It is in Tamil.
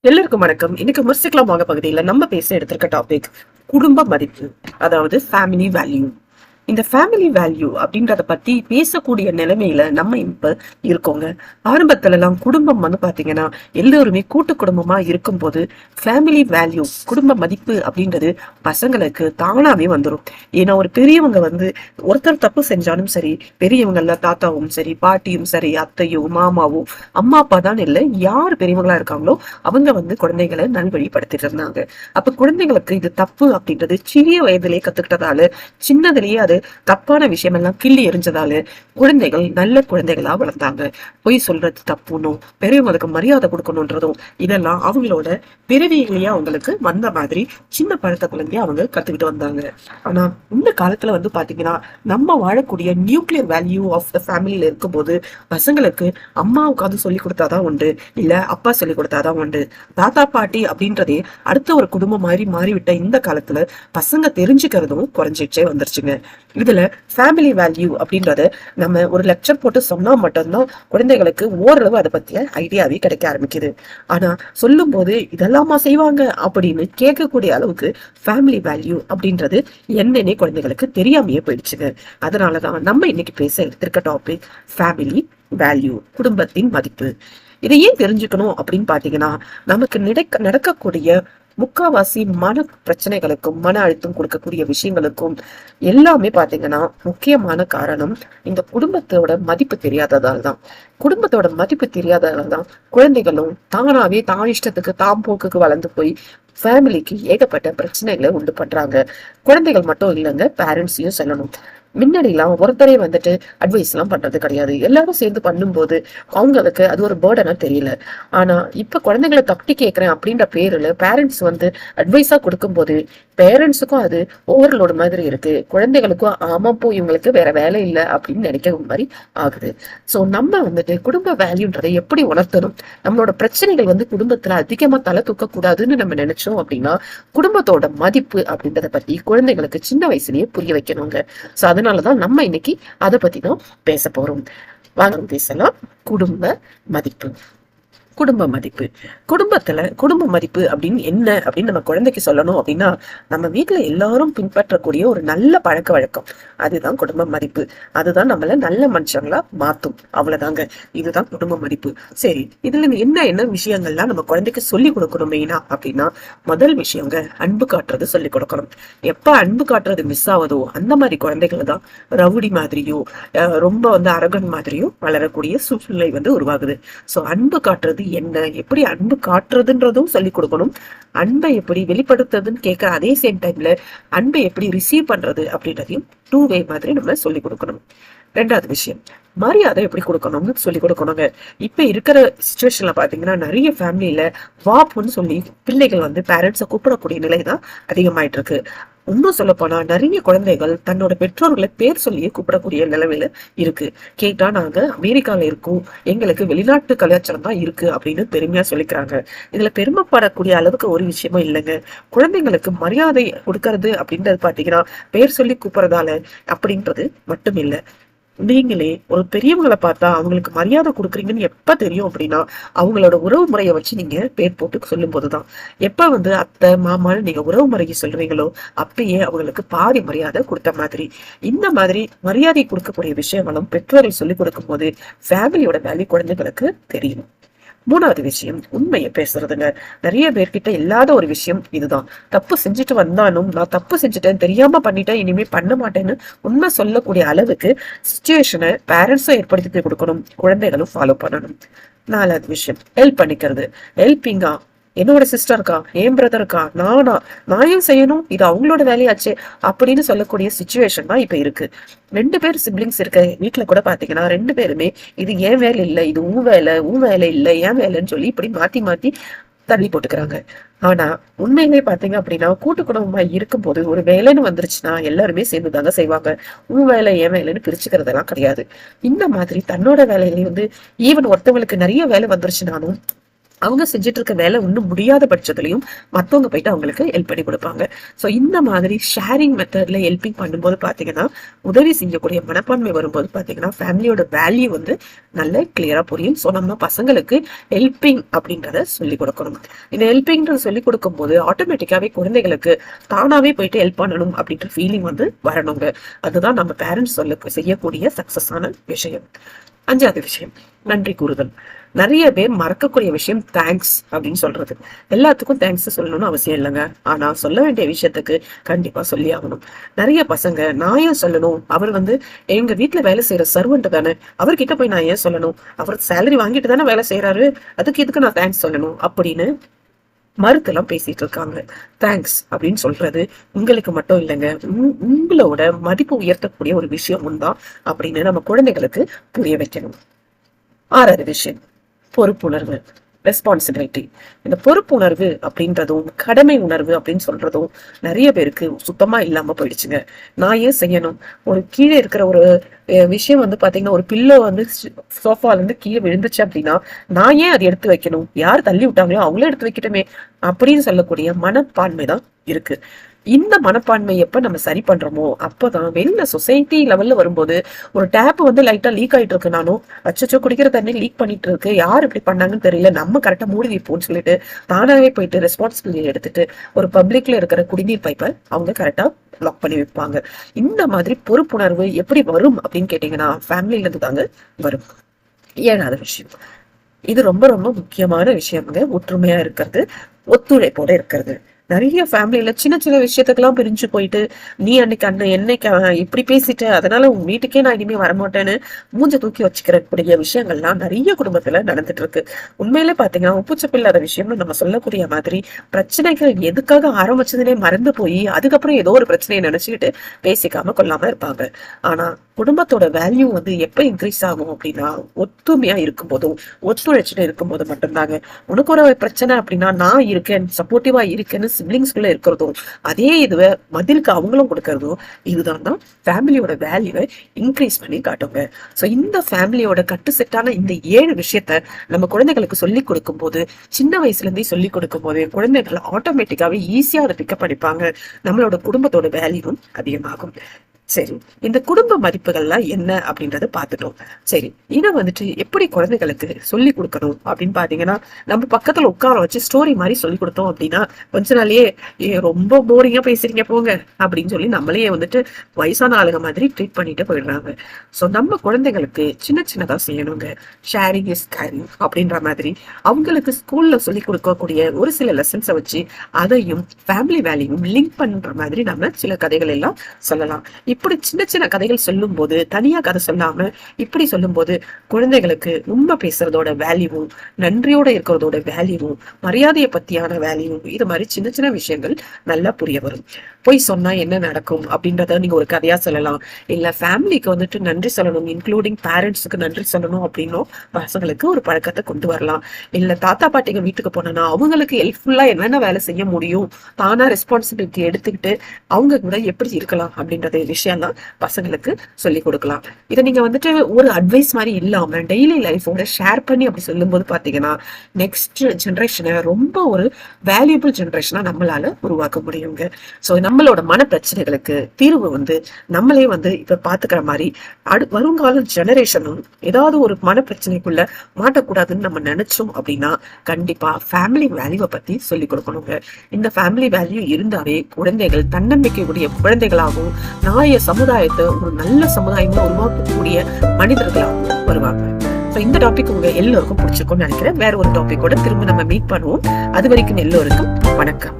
எல்லாருக்கும் வணக்கம். இன்னைக்கு முர்சிக்கலாம் வாங்க பகுதியில நம்ம பேச எடுத்திருக்க டாபிக் குடும்ப மதிப்பு, அதாவது ஃபேமிலி வேல்யூ. இந்த ஃபேமிலி வேல்யூ அப்படின்றத பத்தி பேசக்கூடிய நிலைமையில நம்ம இப்ப இருக்கோங்க. ஆரம்பத்துல எல்லாம் குடும்பம் பாத்தீங்கன்னா எல்லோருமே கூட்டு குடும்பமா இருக்கும்போது ஃபேமிலி வேல்யூ, குடும்ப மதிப்பு அப்படின்றது பசங்களுக்கு தானாவே வந்துடும். ஏன்னா ஒரு பெரியவங்க ஒருத்தர் தப்பு செஞ்சாலும் சரி, பெரியவங்கல்ல தாத்தாவும் சரி, பாட்டியும் சரி, அத்தையோ மாமாவோ, அம்மா அப்பா தான் இல்லை, யார் பெரியவங்களா இருக்காங்களோ அவங்க குழந்தைகளை நல்வழிப்படுத்திட்டு இருந்தாங்க. அப்ப குழந்தைகளுக்கு இது தப்பு அப்படின்றது சிறிய வயதிலே கத்துக்கிட்டதால, சின்னதுலயே அது தப்பான விஷயம் எல்லாம் கிள்ளி எரிஞ்சதால குழந்தைகள் நல்ல குழந்தைகளா வளர்ந்தாங்க. பொய் சொல்றது தப்புன்னும், பெரியவங்களுக்கு மரியாதை கொடுக்கணும்ன்றதும், இதெல்லாம் அவங்களோட பிறவியிலேயே அவங்களுக்கு வந்த மாதிரி சின்ன பழத்த குழந்தைய அவங்க கத்துக்கிட்டு வந்தாங்க. ஆனா இந்த காலத்துல பாத்தீங்கன்னா நம்ம வாழக்கூடிய நியூக்ளியர் வேல்யூ ஆஃப் த ஃபேமிலியில இருக்கும்போது பசங்களுக்கு அம்மா உட்காந்து சொல்லி கொடுத்தாதான் உண்டு, இல்ல அப்பா சொல்லி கொடுத்தாதான் உண்டு. தாத்தா பாட்டி அப்படின்றதே அடுத்த ஒரு குடும்பம் மாதிரி மாறிவிட்ட இந்த காலத்துல பசங்க தெரிஞ்சுக்கிறதும் குறைஞ்சிச்சே வந்துருச்சுங்க. இதுல ஃபேமிலி வேல்யூ அப்படின்றத நம்ம ஒரு லெக்சர் போட்டு சொன்னா மட்டும்தான் குழந்தைகளுக்கு ஓரளவு அதை பத்திய ஐடியாவே கிடைக்க ஆரம்பிக்குது. ஆனா சொல்லும் போது இதெல்லாமா செய்வாங்க அப்படின்னு கேட்கக்கூடிய அளவுக்கு ஃபேமிலி வேல்யூ அப்படின்றது என்னன்னே குழந்தைகளுக்கு தெரியாமையே போயிடுச்சுங்க. அதனாலதான் நம்ம இன்னைக்கு பேச எடுத்திருக்க டாபிக் ஃபேமிலி வேல்யூ, குடும்பத்தின் மதிப்பு. இதை ஏன் தெரிஞ்சுக்கணும் அப்படின்னு பாத்தீங்கன்னா, நமக்கு நடக்கக்கூடிய முக்காவாசி மன பிரச்சனைகளுக்கும் மன அழுத்தம் கொடுக்கக்கூடிய விஷயங்களுக்கும் எல்லாமே பாத்தீங்கன்னா முக்கியமான காரணம் இந்த குடும்பத்தோட மதிப்பு தெரியாததால் தான். குடும்பத்தோட மதிப்பு தெரியாததால் தான் குழந்தைகளும் தானாவே தான் இஷ்டத்துக்கு தாம் போக்குக்கு வளர்ந்து போய் ஃபேமிலிக்கு ஏகப்பட்ட பிரச்சனைகளை உண்டு பண்றாங்க. குழந்தைகள் மட்டும் இல்லைங்க, பேரண்ட்ஸையும் சொல்லணும். முன்னாடிலாம் ஒருத்தரே அட்வைஸ் எல்லாம் பண்றது கிடையாது. எல்லாரும் சேர்ந்து பண்ணும்போது அவங்களுக்கு அது ஒரு பேர்டனா தெரியல. ஆனா இப்ப குழந்தைகளை தட்டி கேட்கிறேன் அப்படின்ற பேருல பேரண்ட்ஸ் அட்வைஸா கொடுக்கும் போது பேரண்ட்ஸுக்கும் அது ஓவர்லோடு மாதிரி இருக்கு. குழந்தைகளுக்கும் ஆமாப்போ இவங்களுக்கு வேற வேலை இல்லை அப்படின்னு நினைக்கிற மாதிரி ஆகுது. சோ நம்ம குடும்ப வேல்யூன்றதை எப்படி உணர்த்தணும், நம்மளோட பிரச்சனைகள் குடும்பத்துல அதிகமா தலை தூக்க கூடாதுன்னு நம்ம நினைச்சோம் அப்படின்னா குடும்பத்தோட மதிப்பு அப்படின்றத பத்தி குழந்தைகளுக்கு சின்ன வயசுலயே புரிய வைக்கணுங்க. சோ அதனாலதான் நம்ம இன்னைக்கு அதை பத்தி தான் பேச போறோம். வாங்க பேசலாம். குடும்ப மதிப்பு. குடும்ப மதிப்பு, குடும்ப மதிப்பு அப்படின்னு என்ன அப்படின்னு நம்ம குழந்தைக்கு சொல்லணும் அப்படின்னா, நம்ம வீட்டுல எல்லாரும் பின்பற்றக்கூடிய ஒரு நல்ல பழக்க வழக்கம், அதுதான் குடும்ப மதிப்பு. அதுதான் நம்மள நல்ல மனுஷங்களா மாத்தும். அவ்வளவுதாங்க. இதுதான் குடும்ப மதிப்பு. சரி, இதுல என்ன என்ன விஷயங்கள்லாம் நம்ம குழந்தைக்கு சொல்லி கொடுக்கணும் மெயினா அப்படின்னா, முதல் விஷயங்க அன்பு காட்டுறது சொல்லி கொடுக்கணும். எப்ப அன்பு காட்டுறது மிஸ் ஆகுதோ அந்த மாதிரி குழந்தைகள் தான் ரவுடி மாதிரியோ ரொம்ப அரகன் மாதிரியோ வளரக்கூடிய சூழ்நிலை உருவாகுது. சோ அன்பு காட்டுறது என்ன, எப்படி அன்பு காட்டுறதுன்றதும் சொல்லி கொடுக்கணும். அன்பை எப்படி வெளிப்படுத்துறதுன்னு கேட்க, அதே சேம் டைம்ல அன்பை எப்படி ரிசீவ் பண்றது அப்படின்றதையும் டூ வே மாதிரி நம்ம சொல்லி கொடுக்கணும். ரெண்டாவது விஷயம், மரியாதை எப்படி கொடுக்கணும்னு சொல்லி கொடுக்கணுங்க. இப்ப இருக்கிற சிச்சுவேஷன்ல பாத்தீங்கன்னா நிறைய ஃபேமிலியில வாப்புன்னு சொல்லி பிள்ளைகள் பேரண்ட்ஸை கூப்பிடக்கூடிய நிலைதான் அதிகமாயிட்டு இருக்கு. இன்னும் சொல்ல போனா நிறைய குழந்தைகள் தன்னோட பெற்றோர்களை பேர் சொல்லியே கூப்பிடக்கூடிய நிலைமையில இருக்கு. கேட்டா நாங்க அமெரிக்கால இருக்கோம், எங்களுக்கு வெளிநாட்டு கலாச்சாரம் தான் இருக்கு அப்படின்னு பெருமையா சொல்லிக்கிறாங்க. இதுல பெருமைப்படக்கூடிய அளவுக்கு ஒரு விஷயமும் இல்லைங்க. குழந்தைங்களுக்கு மரியாதை கொடுக்கறது அப்படின்றது பாத்தீங்கன்னா பேர் சொல்லி கூப்பிடுறதால அப்படின்றது மட்டும் இல்லை. நீங்களே ஒரு பெரியவங்களை பார்த்தா அவங்களுக்கு மரியாதை கொடுக்குறீங்கன்னு எப்ப தெரியும் அப்படின்னா, அவங்களோட உறவு முறையை வச்சு நீங்க பேர் போட்டு சொல்லும் போதுதான். எப்ப அத்தை மாமான்னு நீங்க உறவு முறையை சொல்றீங்களோ அப்பயே அவங்களுக்கு பாதி மரியாதை கொடுத்த மாதிரி. இந்த மாதிரி மரியாதை கொடுக்கக்கூடிய விஷயங்களும் பெற்றோர்கள் சொல்லிக் கொடுக்கும் போது ஃபேமிலியோட வேல்யூ குழந்தைகளுக்கு தெரியும். மூணாவது விஷயம், உண்மையை பேசுறதுங்க. நிறைய பேர்கிட்ட இல்லாத ஒரு விஷயம் இதுதான். தப்பு செஞ்சுட்டு வந்தாலும் நான் தப்பு செஞ்சுட்டேன், தெரியாம பண்ணிட்டேன், இனிமே பண்ண மாட்டேன்னு உண்மை சொல்லக்கூடிய அளவுக்கு சிச்சுவேஷனை பேரண்ட்ஸும் ஏற்படுத்தி கொடுக்கணும், குழந்தைகளும் ஃபாலோ பண்ணணும். நாலாவது விஷயம், ஹெல்ப் பண்ணிக்கிறது. ஹெல்பிங்கா, என்னோட சிஸ்டருக்கா, என் பிரதருக்கா, நான் ஏன் செய்யணும், இது அவங்களோட வேலையாச்சு அப்படின்னு சொல்லக்கூடிய சிச்சுவேஷன் தான் இப்ப இருக்கு. ரெண்டு பேர் சிப்ளிங்ஸ் இருக்க வீட்டுல கூட பாத்தீங்கன்னா ரெண்டு பேருமே இது ஏன் வேலை இல்லை, இது உன் வேலை இல்லை, ஏன் வேலைன்னு சொல்லி இப்படி மாத்தி மாத்தி தள்ளி போட்டுக்கிறாங்க. ஆனா உண்மையிலே பாத்தீங்க அப்படின்னா கூட்டு குடும்பமா இருக்கும் போது ஒரு வேலைன்னு வந்துருச்சுன்னா எல்லாருமே சேர்ந்துதாங்க செய்வாங்க. உன் வேலை என் வேலைன்னு பிரிச்சுக்கிறதெல்லாம் கிடையாது. இந்த மாதிரி தன்னோட வேலையில ஈவன் ஒருத்தவங்களுக்கு நிறைய வேலை வந்துருச்சுனாலும் அவங்க செஞ்சுட்டு இருக்க வேலை ஒன்றும் முடியாத பட்சத்துலையும் மற்றவங்க போயிட்டு அவங்களுக்கு ஹெல்ப் பண்ணி கொடுப்பாங்க. ஸோ இந்த மாதிரி ஷேரிங் மெத்தட்ல ஹெல்பிங் பண்ணும்போது பார்த்தீங்கன்னா, உதவி செய்யக்கூடிய மனப்பான்மை வரும்போது பார்த்தீங்கன்னா ஃபேமிலியோட வேல்யூ வந்து நல்ல கிளியரா புரியும். ஸோ நம்ம பசங்களுக்கு ஹெல்பிங் அப்படின்றத சொல்லிக் கொடுக்கணும். இந்த ஹெல்பிங்ன்றத சொல்லிக் கொடுக்கும் போது ஆட்டோமேட்டிக்காவே குழந்தைகளுக்கு தானாவே போயிட்டு ஹெல்ப் பண்ணணும் அப்படின்ற ஃபீலிங் வந்து வரணுங்க. அதுதான் நம்ம பேரண்ட்ஸ் செய்யக்கூடிய சக்சஸான விஷயம். 5வது விஷயம், நன்றி கூறுதல். நிறைய பேர் மறக்கக்கூடிய விஷயம் தேங்க்ஸ் அப்படின்னு சொல்றது. எல்லாத்துக்கும் தேங்க்ஸ் சொல்லணும்னு அவசியம் இல்லைங்க. ஆனா சொல்ல வேண்டிய விஷயத்துக்கு கண்டிப்பா சொல்லி ஆகணும். நிறைய பசங்க நான் ஏன் சொல்லணும், அவர் வந்து எங்க வீட்டுல வேலை செய்யற சர்வெண்ட் தானே, அவர்கிட்ட போய் நான் ஏன் சொல்லணும், அவர் சேலரி வாங்கிட்டு தானே வேலை செய்யறாரு, அதுக்கு எதுக்கு நான் தேங்க்ஸ் சொல்லணும் அப்படின்னு மறுத்தெல்லாம் பேசிட்டு இருக்காங்க. தேங்க்ஸ் அப்படின்னு சொல்றது உங்களுக்கு மட்டும் இல்லைங்க, உங்களோட மதிப்பு உயர்த்தக்கூடிய ஒரு விஷயம் தான் அப்படின்னு நம்ம குழந்தைகளுக்கு புரிய வைக்கணும். 6வது விஷயம், பொறுப்புணர்வு, ரெஸ்பான்சிபிலிட்டி. இந்த பொறுப்புணர்வு அப்படின்றதும் கடமை உணர்வு அப்படின்னு சொல்றதும் நிறைய பேருக்கு சுத்தமா இல்லாம போயிடுச்சுங்க. நான் ஏன் செய்யணும், ஒரு கீழே இருக்கிற ஒரு விஷயம் வந்து பாத்தீங்கன்னா ஒரு பில்லோ வந்து சோஃபால இருந்து கீழே விழுந்துச்சு அப்படின்னா நான் ஏன் அதை எடுத்து வைக்கணும், யார் தள்ளி விட்டாங்களோ அவங்களே எடுத்து வைக்கட்டுமே அப்படின்னு சொல்லக்கூடிய மனப்பான்மை தான் இருக்கு. இந்த மனப்பான்மை எப்ப நம்ம சரி பண்றோமோ அப்பதான் வெளில சொசைட்டி லெவல்ல வரும்போது ஒரு டேப் வந்து லைட்டா லீக் ஆயிட்டு இருக்கு, நானும் அச்சோ குடிக்கிற தண்ணி லீக் பண்ணிட்டு இருக்கு, யார் இப்படி பண்ணாங்கன்னு தெரியல, நம்ம கரெக்டா மூடி வைப்போம்னு சொல்லிட்டு தானாவே போயிட்டு ரெஸ்பான்சிபிலிட்டி எடுத்துட்டு ஒரு பப்ளிக்ல இருக்கிற குடிநீர் பைப்பை அவங்க கரெக்டா லாக் பண்ணி வைப்பாங்க. இந்த மாதிரி பொறுப்புணர்வு எப்படி வரும் அப்படின்னு கேட்டீங்கன்னா ஃபேமிலில இருந்து தாங்க வரும். 7வது விஷயம், இது ரொம்ப ரொம்ப முக்கியமான விஷயம்ங்க, ஒற்றுமையா இருக்கிறது, ஒத்துழைப்போட இருக்கிறது. நிறைய ஃபேமிலியில சின்ன சின்ன விஷயத்துக்கெல்லாம் பிரிஞ்சு போயிட்டு நீ அன்னைக்கு என்னைக்கு இப்படி பேசிட்ட அதனால உன் வீட்டுக்கே நான் இனிமே வரமாட்டேன்னு மூஞ்ச தூக்கி வச்சுக்கிறக்கூடிய விஷயங்கள்லாம் நிறைய குடும்பத்துல நடந்துட்டு இருக்கு. உண்மையிலே பாத்தீங்கன்னா உப்புச்சப்பு இல்லாத விஷயம்னு நம்ம சொல்லக்கூடிய மாதிரி பிரச்சனைகள் எதுக்காக ஆரம்பிச்சதுன்னே மறந்து போய் அதுக்கப்புறம் ஏதோ ஒரு பிரச்சனையை நினைச்சுக்கிட்டு பேசிக்காம கொள்ளாம இருப்பாங்க. ஆனா குடும்பத்தோட வேல்யூ வந்து எப்ப இன்க்ரீஸ் ஆகும் அப்படின்னா ஒத்துமையா இருக்கும் போதும் ஒத்துழைச்சுட்டு இருக்கும் போது மட்டும்தாங்க. உனக்கு ஒரு பிரச்சனை அப்படின்னா நான் இருக்கேன், சப்போர்ட்டிவா இருக்கேன்னு சிப்ளிங்ஸ்குள்ள இருக்கிறதும் அதே இதுவை பதிலுக்கு அவங்களும் கொடுக்கறதும் இதுதான் தான் ஃபேமிலியோட வேல்யூவை இன்க்ரீஸ் பண்ணி காட்டுங்க. ஸோ இந்த ஃபேமிலியோட கட்டு செட்டான இந்த 7 விஷயத்த நம்ம குழந்தைகளுக்கு சொல்லிக் கொடுக்கும் போது சின்ன வயசுல இருந்தே சொல்லிக் கொடுக்கும் போது குழந்தைகள் ஆட்டோமேட்டிக்காவே ஈஸியா அதை பிக்கப் பண்ணிப்பாங்க. நம்மளோட குடும்பத்தோட வேல்யூவும் அதிகமாகும். சரி, இந்த குடும்ப மதிப்புகள்லாம் என்ன அப்படின்றத பார்த்துட்டோம். சரி, இதை வந்துட்டு எப்படி குழந்தைகளுக்கு சொல்லி கொடுக்கணும் அப்படின்னு பாத்தீங்கன்னா நம்ம பக்கத்துல உட்கார வச்சு ஸ்டோரி மாதிரி சொல்லி கொடுத்தோம் அப்படின்னா கொஞ்ச நாளையே ரொம்ப போரிங்கா பேசுறீங்க போங்க அப்படின்னு சொல்லி நம்மளே வந்துட்டு வயசான ஆளுங்க மாதிரி ட்ரீட் பண்ணிட்டு போயிடுறாங்க. ஸோ நம்ம குழந்தைகளுக்கு சின்ன சின்னதா செய்யணுங்க. ஷேரிங் இஸ் கேரிங் அப்படின்ற மாதிரி அவங்களுக்கு ஸ்கூல்ல சொல்லி கொடுக்கக்கூடிய ஒரு சில லெசன்ஸை வச்சு அதையும் ஃபேமிலி வேல்யூவும் லிங்க் பண்ற மாதிரி நம்ம சில கதைகள் எல்லாம் சொல்லலாம். இப்படி சின்ன சின்ன கதைகள் சொல்லும் போது தனியா கதை சொல்லாம இப்படி சொல்லும் போது குழந்தைகளுக்கு உண்மை பேசுறதோட வேல்யூவும் நன்றியோட இருக்கிறதோட வேல்யூவும் மரியாதையை பத்தியான வேல்யூவும் இது மாதிரி சின்ன சின்ன விஷயங்கள் நல்லா புரிய வரும். போய் சொன்னா என்ன நடக்கும் அப்படின்றத நீங்க ஒரு கதையா சொல்லலாம். இல்ல ஃபேமிலிக்கு வந்துட்டு நன்றி சொல்லணும், இன்க்ளூடிங் பேரண்ட்ஸுக்கு நன்றி சொல்லணும் அப்படின்னும் பசங்களுக்கு ஒரு பழக்கத்தை கொண்டு வரலாம். இல்ல தாத்தா பாட்டிங்க வீட்டுக்கு போனா அவங்களுக்கு ஹெல்ப்ஃபுல்லா என்னென்ன வேலை செய்ய முடியும், தானா ரெஸ்பான்சிபிலிட்டி எடுத்துக்கிட்டு அவங்க கூட எப்படி இருக்கலாம் அப்படின்றத விஷயம் தான் பசங்களுக்கு சொல்லி கொடுக்கலாம். இதை நீங்க வந்துட்டு ஒரு அட்வைஸ் மாதிரி இல்லாம டெய்லி லைஃபோட ஷேர் பண்ணி அப்படி சொல்லும் போது பாத்தீங்கன்னா நெக்ஸ்ட் ஜெனரேஷனை ரொம்ப ஒரு வேல்யூபிள் ஜெனரேஷனா நம்மளால உருவாக்க முடியுங்க. ஸோ நம்மளோட மன பிரச்சனைகளுக்கு தீர்வு வந்து நம்மளே வந்து இப்ப பாத்துக்கிற மாதிரி வருங்கால ஜெனரேஷனும் ஏதாவது ஒரு மன பிரச்சனைக்குள்ள மாட்டக்கூடாதுன்னு நம்ம நினைச்சோம் அப்படின்னா கண்டிப்பா ஃபேமிலி வேல்யூவை பத்தி சொல்லி கொடுக்கணுங்க. இந்த ஃபேமிலி வேல்யூ இருந்தாவே குழந்தைகள் தன்னம்பிக்கையுடைய குழந்தைகளாகவும் நாளைய சமுதாயத்தை ஒரு நல்ல சமுதாயமா உருவாக்கக்கூடிய மனிதர்களாகவும் வருவாங்க. இந்த டாபிக் உங்க எல்லோருக்கும் பிடிச்சிருக்கும்னு நினைக்கிறேன். வேற ஒரு டாபிக்கோட திரும்ப நம்ம மீட் பண்ணுவோம். அது வரைக்கும் எல்லோருக்கும் வணக்கம்.